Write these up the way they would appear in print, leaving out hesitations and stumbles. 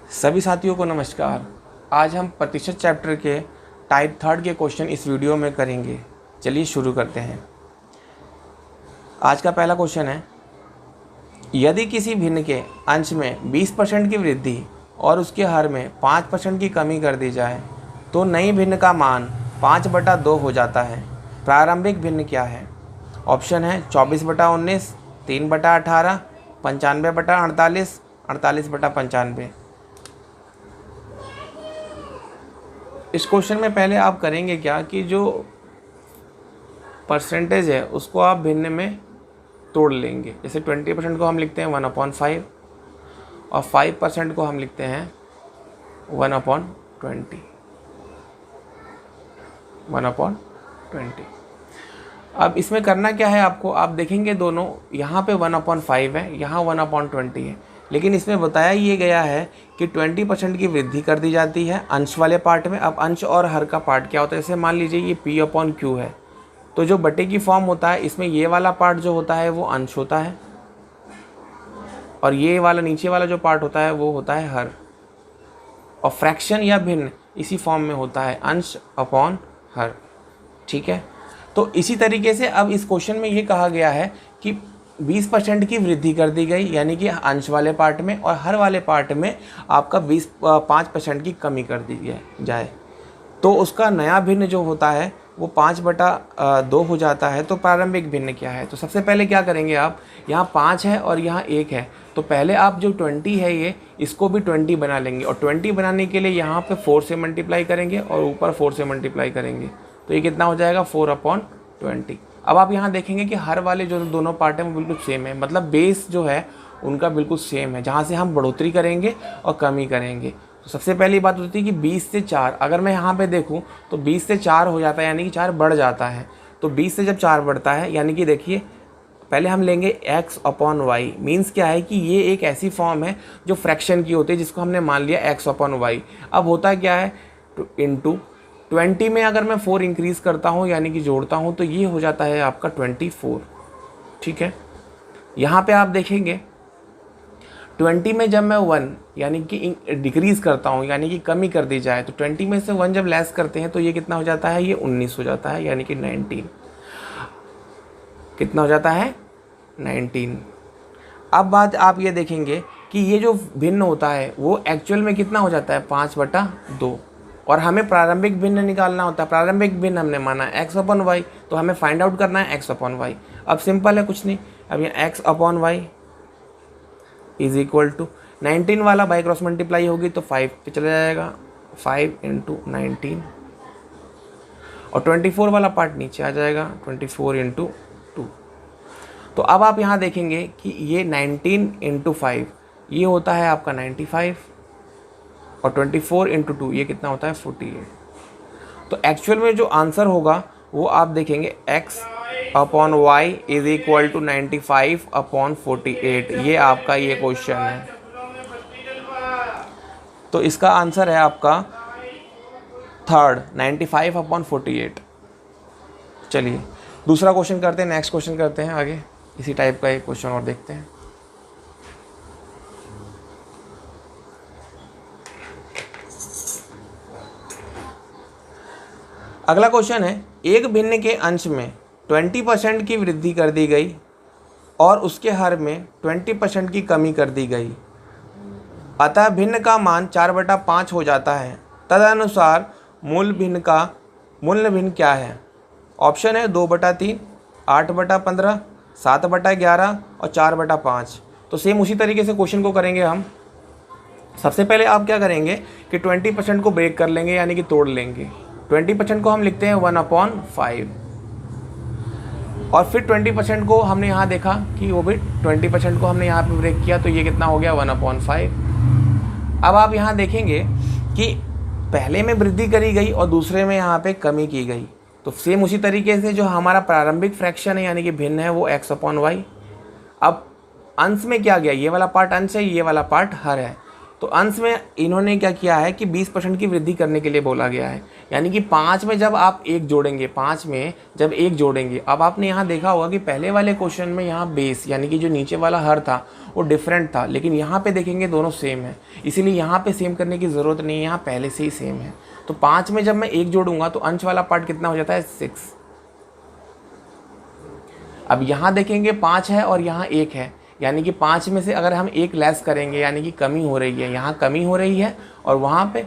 सभी साथियों को नमस्कार। आज हम प्रतिशत चैप्टर के टाइप थर्ड के क्वेश्चन इस वीडियो में करेंगे। चलिए शुरू करते हैं। आज का पहला क्वेश्चन है, यदि किसी भिन्न के अंश में 20% की वृद्धि और उसके हर में 5% की कमी कर दी जाए तो नई भिन्न का मान 5/2 हो जाता है। प्रारंभिक भिन्न क्या है? ऑप्शन है 24/19, 3/18, 95/48, 48/95। इस क्वेश्चन में पहले आप करेंगे क्या कि जो परसेंटेज है उसको आप भिन्न में तोड़ लेंगे। जैसे 20% को हम लिखते हैं 1/5 और 5% को हम लिखते हैं 1/20। अब इसमें करना क्या है आपको, आप देखेंगे दोनों यहाँ पे 1/5 है, यहाँ 1/20 है, लेकिन इसमें बताया ये गया है कि 20% की वृद्धि कर दी जाती है अंश वाले पार्ट में। अब अंश और हर का पार्ट क्या होता है, जैसे मान लीजिए ये P/Q है, तो जो बटे की फॉर्म होता है इसमें ये वाला पार्ट जो होता है वो अंश होता है और ये वाला नीचे वाला जो पार्ट होता है वो होता है हर। और फ्रैक्शन या भिन्न इसी फॉर्म में होता है, अंश अपॉन हर। ठीक है, तो इसी तरीके से अब इस क्वेश्चन में ये कहा गया है कि 20% की वृद्धि कर दी गई, यानी कि अंश वाले पार्ट में, और हर वाले पार्ट में आपका 5% की कमी कर दी जाए तो उसका नया भिन्न जो होता है वो 5/2 हो जाता है। तो प्रारंभिक भिन्न क्या है? तो सबसे पहले क्या करेंगे आप, यहाँ 5 है और यहाँ 1 है, तो पहले आप जो 20 है ये इसको भी 20 बना लेंगे और 20 बनाने के लिए यहाँ पे 4 से मल्टीप्लाई करेंगे और ऊपर 4 से मल्टीप्लाई करेंगे, तो ये कितना हो जाएगा 4/20। अब आप यहाँ देखेंगे कि हर वाले जो दोनों पार्ट हैं वो बिल्कुल सेम है, मतलब बेस जो है उनका बिल्कुल सेम है, जहाँ से हम बढ़ोतरी करेंगे और कमी करेंगे। तो सबसे पहली बात होती है कि 20 से 4, अगर मैं यहाँ पे देखूँ तो 20 से 4 हो जाता है, यानी कि 4 बढ़ जाता है। तो 20 से जब 4 बढ़ता है, यानी कि देखिए पहले हम लेंगे x/y। मीन्स क्या है कि ये एक ऐसी फॉर्म है जो फ्रैक्शन की होती है, जिसको हमने मान लिया x/y। अब होता क्या है, इंटू 20 में अगर मैं 4 इंक्रीज़ करता हूँ यानी कि जोड़ता हूँ तो ये हो जाता है आपका 24। ठीक है, यहाँ पे आप देखेंगे 20 में जब मैं 1 यानी कि डिक्रीज़ करता हूँ यानी कि कमी कर दी जाए, तो 20 में से 1 जब लेस करते हैं तो ये कितना हो जाता है, ये 19 हो जाता है, यानी कि 19। कितना हो जाता है, 19। अब बात आप ये देखेंगे कि ये जो भिन्न होता है वो एक्चुअल में कितना हो जाता है, 5/2, और हमें प्रारंभिक भिन्न निकालना होता है। प्रारंभिक भिन्न हमने माना x/y, तो हमें फाइंड आउट करना है x/y। अब सिंपल है, कुछ नहीं, अब ये x/y इज इक्वल टू 19 वाला बाई क्रॉस मल्टीप्लाई होगी तो 5 पे चला जाएगा, 5 × 19, और 24 वाला पार्ट नीचे आ जाएगा, 24 × 2। तो अब आप यहाँ देखेंगे कि ये 19 × 5 ये होता है आपका 95, और 24 × 2 ये कितना होता है, 48। तो एक्चुअल में जो आंसर होगा वो आप देखेंगे x/y इज इक्वल टू 95/48। ये आपका ये क्वेश्चन है, तो इसका आंसर है आपका थर्ड 95/48। चलिए दूसरा क्वेश्चन करते हैं, नेक्स्ट क्वेश्चन करते हैं आगे, इसी टाइप का एक क्वेश्चन और देखते हैं। अगला क्वेश्चन है, एक भिन्न के अंश में 20% की वृद्धि कर दी गई और उसके हर में 20% की कमी कर दी गई, अतः भिन्न का मान 4/5 हो जाता है। तदनुसार मूल भिन्न क्या है? ऑप्शन है 2/3, 8/15, 7/11 और 4/5। तो सेम उसी तरीके से क्वेश्चन को करेंगे हम। सबसे पहले आप क्या करेंगे कि 20% को ब्रेक कर लेंगे, यानी कि तोड़ लेंगे। 20% को हम लिखते हैं 1/5, और फिर 20% को हमने यहाँ देखा कि वो भी 20% को हमने यहाँ पे ब्रेक किया, तो ये कितना हो गया, 1/5। अब आप यहाँ देखेंगे कि पहले में वृद्धि करी गई और दूसरे में यहाँ पे कमी की गई, तो सेम उसी तरीके से जो हमारा प्रारंभिक फ्रैक्शन है यानी कि भिन्न है वो x/y। अब अंश में क्या गया, ये वाला पार्ट अंश है, ये वाला पार्ट हर है, तो अंश में इन्होंने क्या किया है कि 20% की वृद्धि करने के लिए बोला गया है। यानी कि 5 में जब आप 1 जोड़ेंगे, 5 में जब 1 जोड़ेंगे, अब आपने यहाँ देखा होगा कि पहले वाले क्वेश्चन में यहाँ बेस यानी कि जो नीचे वाला हर था वो डिफरेंट था, लेकिन यहाँ पे देखेंगे दोनों सेम है, इसीलिए यहाँ पे सेम करने की ज़रूरत नहीं है, यहाँ पहले से ही सेम है। तो 5 में जब मैं 1 जोड़ूंगा तो अंश वाला पार्ट कितना हो जाता है 6। अब यहाँ देखेंगे 5 है और यहाँ 1 है, यानी कि 5 में से अगर हम 1 लेस करेंगे यानी कि कमी हो रही है, यहाँ कमी हो रही है और वहाँ पे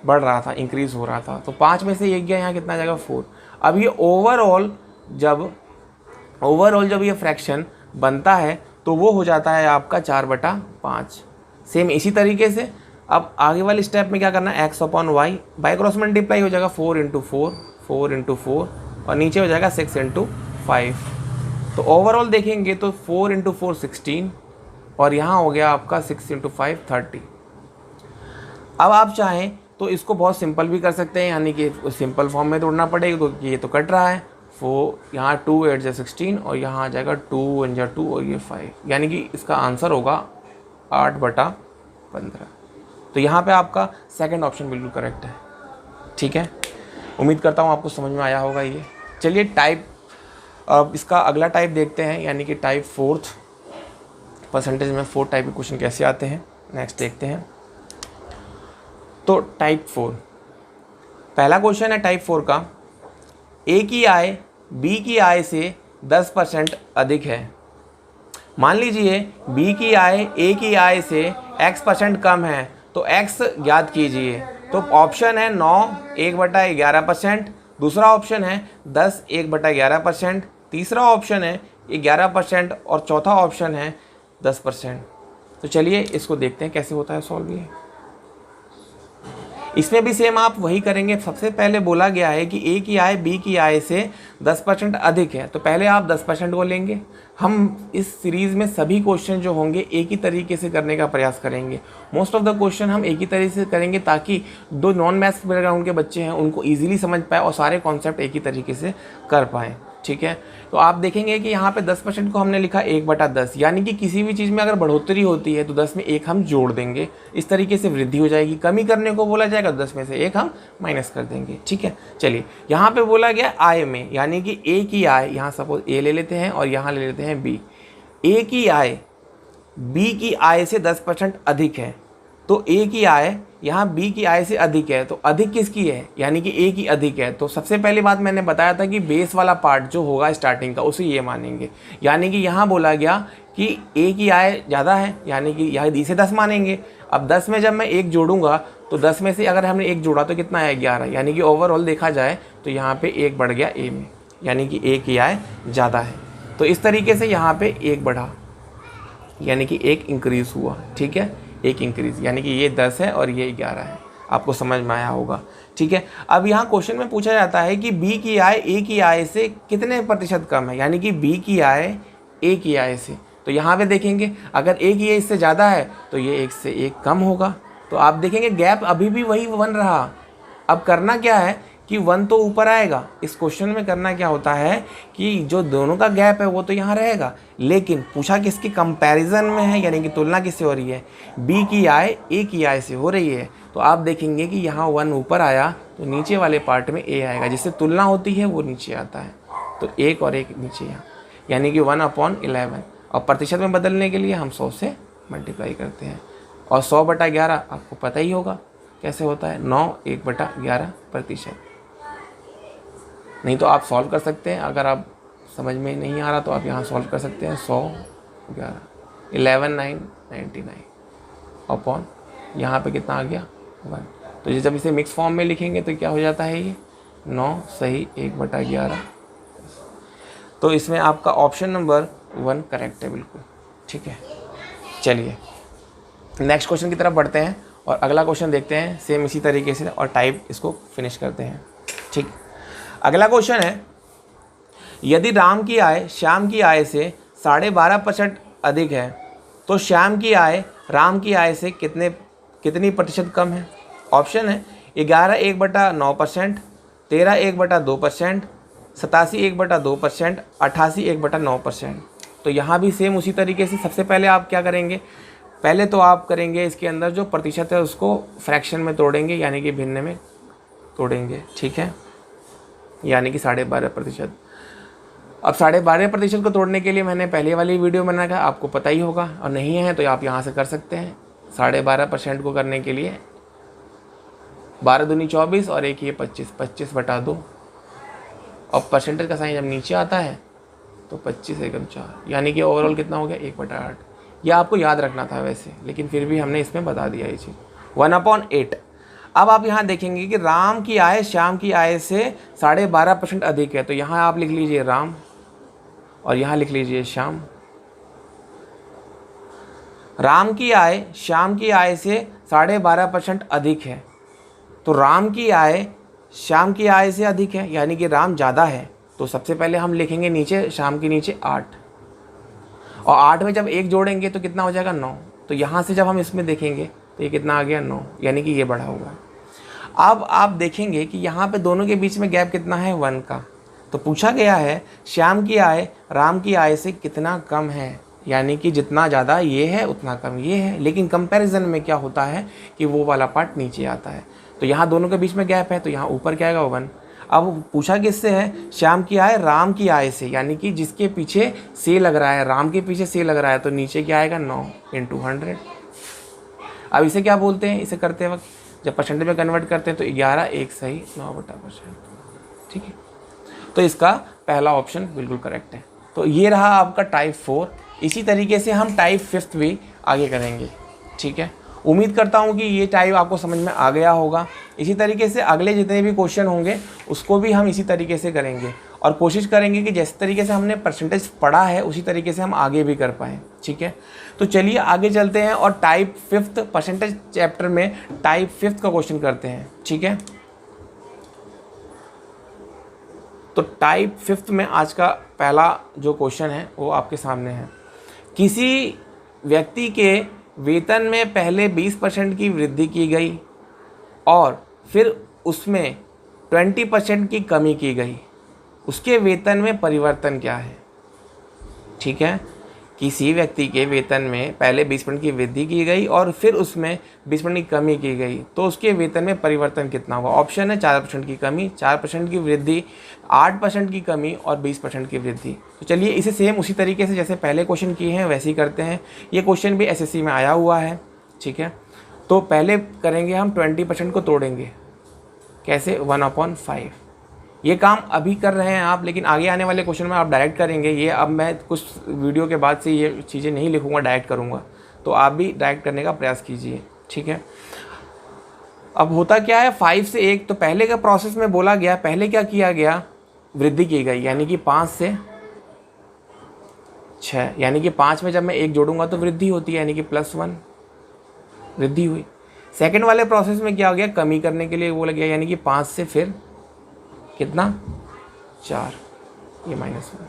बढ़ रहा था, इंक्रीज़ हो रहा था। तो 5 में से 1 गया, यहाँ कितना जाएगा 4। अब ये ओवरऑल जब ये फ्रैक्शन बनता है तो वो हो जाता है आपका 4/5। सेम इसी तरीके से अब आगे वाले स्टेप में क्या करना है, x/y बाय क्रॉस मल्टीप्लाई हो जाएगा 4 × 4, 4 × 4 और नीचे हो जाएगा 6 × 5। तो ओवरऑल देखेंगे तो 4 × 4 16 और यहाँ हो गया आपका 6 × 5 30। अब आप चाहें तो इसको बहुत सिंपल भी कर सकते हैं, यानी कि सिंपल फॉर्म में तोड़ना पड़ेगा, तो ये तो कट रहा है 4, यहाँ 2 8 जा 16 और यहाँ आ जाएगा 2 1 जा 2 और ये 5, यानी कि इसका आंसर होगा 8/15। तो यहाँ पे आपका सेकंड ऑप्शन बिल्कुल करेक्ट है। ठीक है, उम्मीद करता हूँ आपको समझ में आया होगा ये। चलिए टाइप, अब इसका अगला टाइप देखते हैं, यानी कि टाइप 4th परसेंटेज में 4 टाइप के क्वेश्चन कैसे आते हैं, नेक्स्ट देखते हैं। तो टाइप 4 पहला क्वेश्चन है टाइप 4 का, ए की आय बी की आय से 10% अधिक है। मान लीजिए बी की आय ए की आय से x% कम है, तो x ज्ञात कीजिए। तो ऑप्शन है 9 1/11%, दूसरा ऑप्शन है 10 1/11%, तीसरा ऑप्शन है 11% और चौथा ऑप्शन है 10%। तो चलिए इसको देखते हैं कैसे होता है सॉल्व ये। इसमें भी सेम आप वही करेंगे। सबसे पहले बोला गया है कि ए की आय बी की आय से 10% अधिक है, तो पहले आप 10% को लेंगे। हम इस सीरीज़ में सभी क्वेश्चन जो होंगे एक ही तरीके से करने का प्रयास करेंगे। मोस्ट ऑफ द क्वेश्चन हम एक ही तरीके से करेंगे ताकि जो नॉन मैथ्स बैकग्राउंड के बच्चे हैं उनको ईजिली समझ पाए और सारे कॉन्सेप्ट एक ही तरीके से कर पाएँ। ठीक है, तो आप देखेंगे कि यहाँ पे 10% को हमने लिखा 1/10, यानी कि किसी भी चीज़ में अगर बढ़ोतरी होती है तो 10 में 1 हम जोड़ देंगे, इस तरीके से वृद्धि हो जाएगी। कमी करने को बोला जाएगा तो 10 में से 1 हम माइनस कर देंगे। ठीक है, चलिए यहाँ पे बोला गया आय में, यानी कि ए की आय, यहाँ सपोज ए ले लेते हैं और यहाँ ले लेते हैं बी। ए की आय बी की आय से 10% अधिक है, तो ए की आय यहाँ बी की आय से अधिक है, तो अधिक किसकी है, यानी कि ए की अधिक है। तो सबसे पहली बात मैंने बताया था कि बेस वाला पार्ट जो होगा स्टार्टिंग का उसे ये मानेंगे, यानी कि यहाँ बोला गया कि ए की आय ज़्यादा है, यानी कि यहाँ डी से 10 मानेंगे। अब 10 में जब मैं 1 जोड़ूंगा तो 10 में से अगर हमने 1 जोड़ा तो कितना है 11, यानी कि ओवरऑल देखा जाए तो यहाँ पे 1 बढ़ गया ए में, यानी कि ए की आय ज़्यादा है। तो इस तरीके से यहाँ पे 1 बढ़ा, यानी कि 1 इंक्रीज़ हुआ। ठीक है, 1 इंक्रीज़, यानी कि ये 10 है और ये 11 है। आपको समझ में आया होगा। ठीक है, अब यहाँ क्वेश्चन में पूछा जाता है कि बी की आय ए की आय से कितने प्रतिशत कम है, यानी कि बी की आय ए की आय से। तो यहाँ पे देखेंगे अगर ए की आय इससे ज़्यादा है तो ये 1 से 1 कम होगा। तो आप देखेंगे गैप अभी भी वही बन रहा। अब करना क्या है कि 1 तो ऊपर आएगा। इस क्वेश्चन में करना क्या होता है कि जो दोनों का गैप है वो तो यहाँ रहेगा, लेकिन पूछा किसकी कंपैरिजन में है, यानी कि तुलना किससे हो रही है, बी की आय ए की आय से हो रही है। तो आप देखेंगे कि यहाँ 1 ऊपर आया तो नीचे वाले पार्ट में ए आएगा, जिससे तुलना होती है वो नीचे आता है। तो 1 और 1 नीचे यहाँ, यानी कि 1/11। और प्रतिशत में बदलने के लिए हम 100 से मल्टीप्लाई करते हैं, और 100/11 आपको पता ही होगा कैसे होता है, 9 1/11%। नहीं तो आप सॉल्व कर सकते हैं, अगर आप समझ में नहीं आ रहा तो आप यहाँ सॉल्व कर सकते हैं। 100 11 11,999 अपॉन यहाँ पे कितना आ गया 1। तो ये जब इसे मिक्स फॉर्म में लिखेंगे तो क्या हो जाता है, ये 9 सही 1/11। तो इसमें आपका ऑप्शन नंबर 1 करेक्ट है बिल्कुल। ठीक है, चलिए नेक्स्ट क्वेश्चन की तरफ बढ़ते हैं और अगला क्वेश्चन देखते हैं सेम इसी तरीके से, और टाइप इसको फिनिश करते हैं। ठीक, अगला क्वेश्चन है, यदि राम की आय श्याम की आय से 12.5% अधिक है तो श्याम की आय राम की आय से कितनी प्रतिशत कम है। ऑप्शन है 11 1/9%, 13 1/2%, 87 1/2%, 88 1/9%। तो यहाँ भी सेम उसी तरीके से सबसे पहले आप क्या करेंगे, पहले तो आप करेंगे इसके अंदर जो प्रतिशत है उसको फ्रैक्शन में तोड़ेंगे, यानी कि भिन्न में तोड़ेंगे, ठीक है, यानी कि 12.5%। अब 12.5% को तोड़ने के लिए मैंने पहले वाली वीडियो बना था, आपको पता ही होगा, और नहीं है तो आप यहाँ से कर सकते हैं। 12.5% को करने के लिए 12 दूनी 24 और एक ये 25, 25/2, और परसेंटेज का साइन जब नीचे आता है तो 25 एकम 4, यानी कि ओवरऑल कितना हो गया 1/8। यह आपको याद रखना था वैसे, लेकिन फिर भी हमने इसमें बता दिया ये चीज़ 1/8। अब आप यहाँ देखेंगे कि राम की आय श्याम की आय से 12.5% अधिक है, तो यहाँ आप लिख लीजिए राम और यहाँ लिख लीजिए श्याम। राम की आय श्याम की आय से 12.5% अधिक है, तो राम की आय श्याम की आय से अधिक है, यानी कि राम ज़्यादा है। तो सबसे पहले हम लिखेंगे नीचे श्याम के नीचे 8, और 8 में जब 1 जोड़ेंगे तो कितना हो जाएगा 9। तो यहाँ से जब हम इसमें देखेंगे तो ये कितना आ गया 9, यानी कि ये बढ़ा हुआ है। अब आप देखेंगे कि यहाँ पे दोनों के बीच में गैप कितना है 1 का। तो पूछा गया है श्याम की आय राम की आय से कितना कम है, यानी कि जितना ज़्यादा ये है उतना कम ये है, लेकिन कंपैरिजन में क्या होता है कि वो वाला पार्ट नीचे आता है। तो यहाँ दोनों के बीच में गैप है, तो यहाँ ऊपर क्या आएगा 1। अब पूछा किससे है, श्याम की आय राम की आय से, यानी कि जिसके पीछे से लग रहा है, राम के पीछे से लग रहा है, तो नीचे क्या आएगा 9 × 100। अब इसे क्या बोलते हैं, इसे करते वक्त जब परसेंटेज में कन्वर्ट करते हैं तो 11 1 सही 9/%, ठीक है। तो इसका पहला ऑप्शन बिल्कुल करेक्ट है। तो ये रहा आपका टाइप 4। इसी तरीके से हम टाइप 5 भी आगे करेंगे, ठीक है। उम्मीद करता हूँ कि ये टाइप आपको समझ में आ गया होगा। इसी तरीके से अगले जितने भी क्वेश्चन होंगे उसको भी हम इसी तरीके से करेंगे, और कोशिश करेंगे कि जिस तरीके से हमने परसेंटेज पढ़ा है उसी तरीके से हम आगे भी कर पाएँ, ठीक है। तो चलिए आगे चलते हैं और टाइप 5 परसेंटेज चैप्टर में टाइप 5 का क्वेश्चन करते हैं, ठीक है। तो टाइप 5 में आज का पहला जो क्वेश्चन है वो आपके सामने है। किसी व्यक्ति के वेतन में पहले 20% की वृद्धि की गई और फिर उसमें 20% की कमी की गई, उसके वेतन में परिवर्तन क्या है, ठीक है। किसी व्यक्ति के वेतन में पहले 20% की वृद्धि की गई और फिर उसमें 20% की कमी की गई, तो उसके वेतन में परिवर्तन कितना हुआ। ऑप्शन है 4% की कमी, 4% की वृद्धि, 8% की कमी और 20% की वृद्धि। तो चलिए इसे सेम उसी तरीके से जैसे पहले क्वेश्चन किए हैं वैसे ही करते हैं। ये क्वेश्चन भी एसएससी में आया हुआ है, ठीक है। तो पहले करेंगे हम 20% को तोड़ेंगे, कैसे 1/5। ये काम अभी कर रहे हैं आप, लेकिन आगे आने वाले क्वेश्चन में आप डायरेक्ट करेंगे। ये अब मैं कुछ वीडियो के बाद से ये चीज़ें नहीं लिखूंगा, डायरेक्ट करूंगा, तो आप भी डायरेक्ट करने का प्रयास कीजिए, ठीक है। अब होता क्या है 5 से 1, तो पहले का प्रोसेस में बोला गया, पहले क्या किया गया, वृद्धि की गई, यानी कि 5 से 6, यानी कि 5 में जब मैं 1 जोड़ूंगा तो वृद्धि होती है, यानी कि +1 वृद्धि हुई। सेकेंड वाले प्रोसेस में क्या हो गया, कमी करने के लिए बोला गया, यानी कि 5 से फिर कितना 4, ये -1।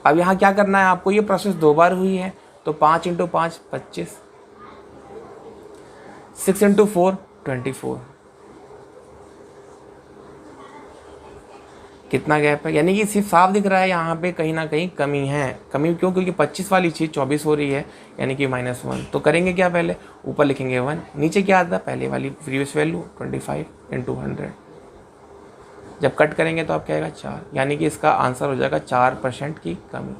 अब यहाँ क्या करना है आपको, ये प्रोसेस 2 बार हुई है, तो 5 × 5 25, 6 × 4 24। कितना गैप है, यानी कि सिर्फ साफ दिख रहा है यहाँ पे कहीं ना कहीं कमी है। कमी क्यों, क्योंकि 25 वाली चीज़ 24 हो रही है, यानी कि -1। तो करेंगे क्या, पहले ऊपर लिखेंगे 1, नीचे क्या आता है पहले वाली प्रीवियस वैल्यू 25 × 100। जब कट करेंगे तो आप क्या आएगा 4, यानी कि इसका आंसर हो जाएगा 4% की कमी,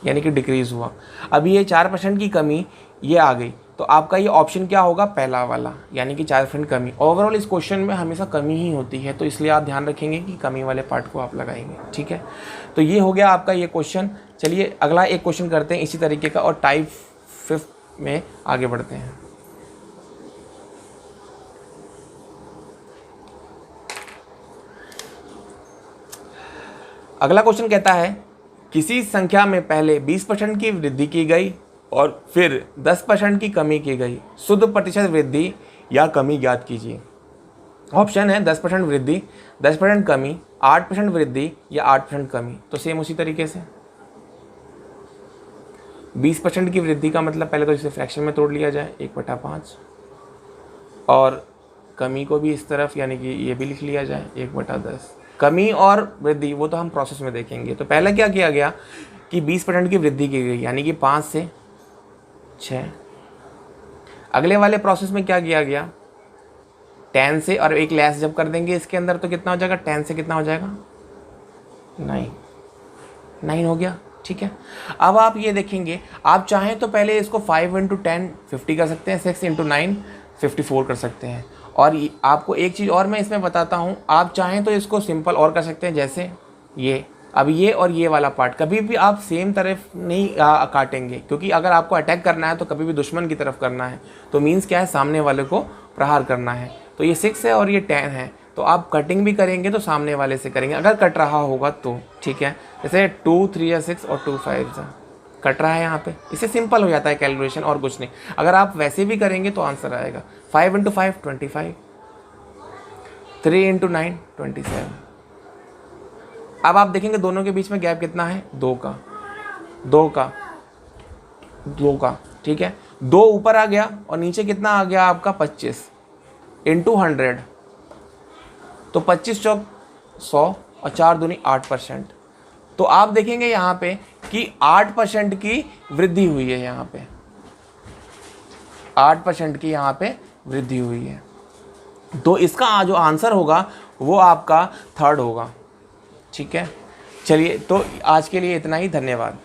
यानी कि डिक्रीज़ हुआ। अभी ये 4% की कमी ये आ गई, तो आपका ये ऑप्शन क्या होगा, पहला वाला, यानी कि 4% कमी। ओवरऑल इस क्वेश्चन में हमेशा कमी ही होती है, तो इसलिए आप ध्यान रखेंगे कि कमी वाले पार्ट को आप लगाएंगे, ठीक है। तो ये हो गया आपका ये क्वेश्चन। चलिए अगला एक क्वेश्चन करते हैं इसी तरीके का, और टाइप 5 में आगे बढ़ते हैं। अगला क्वेश्चन कहता है, किसी संख्या में पहले 20% की वृद्धि की गई और फिर 10% की कमी की गई, शुद्ध प्रतिशत वृद्धि या कमी ज्ञात कीजिए। ऑप्शन है 10% वृद्धि, 10% कमी, 8% वृद्धि या 8% कमी। तो सेम उसी तरीके से 20% की वृद्धि का मतलब पहले तो इसे फ्रैक्शन में तोड़ लिया जाए 1/5, और कमी को भी इस तरफ, यानी कि ये भी लिख लिया जाए 1/10। कमी और वृद्धि वो तो हम प्रोसेस में देखेंगे। तो पहले क्या किया गया कि 20% की वृद्धि की गई, यानी कि 5 से 6। अगले वाले प्रोसेस में क्या किया गया, 10 से और एक लेस जब कर देंगे इसके अंदर तो कितना हो जाएगा, 10 से कितना हो जाएगा, 9 हो गया। ठीक है, अब आप ये देखेंगे, आप चाहें तो पहले इसको 5 × 10 50 कर सकते हैं, 6 × 9 54 कर सकते हैं। और आपको एक चीज़ और मैं इसमें बताता हूँ, आप चाहें तो इसको सिंपल और कर सकते हैं, जैसे ये, अब ये और ये वाला पार्ट कभी भी आप सेम तरफ नहीं काटेंगे, क्योंकि अगर आपको अटैक करना है तो कभी भी दुश्मन की तरफ करना है, तो मीन्स क्या है, सामने वाले को प्रहार करना है। तो ये 6 है और ये 10 है, तो आप कटिंग भी करेंगे तो सामने वाले से करेंगे अगर कट रहा होगा तो। ठीक है, जैसे 2 3 या 6 और 2 5 कट रहा है यहाँ पे, इससे सिंपल हो जाता है कैलकुलेशन और कुछ नहीं। अगर आप वैसे भी करेंगे तो आंसर आएगा 5 × 5 25, 3 × 9 27। अब आप देखेंगे दोनों के बीच में गैप कितना है, 2 का। ठीक है, 2 ऊपर आ गया और नीचे कितना आ गया आपका 25 × 100, तो 25 चौक 100 और 4 दूनी 8%। तो आप देखेंगे यहाँ पे कि 8% की वृद्धि हुई है, यहाँ पे 8% की यहाँ पे वृद्धि हुई है। तो इसका जो आंसर होगा वो आपका 3rd होगा। ठीक है, चलिए तो आज के लिए इतना ही, धन्यवाद।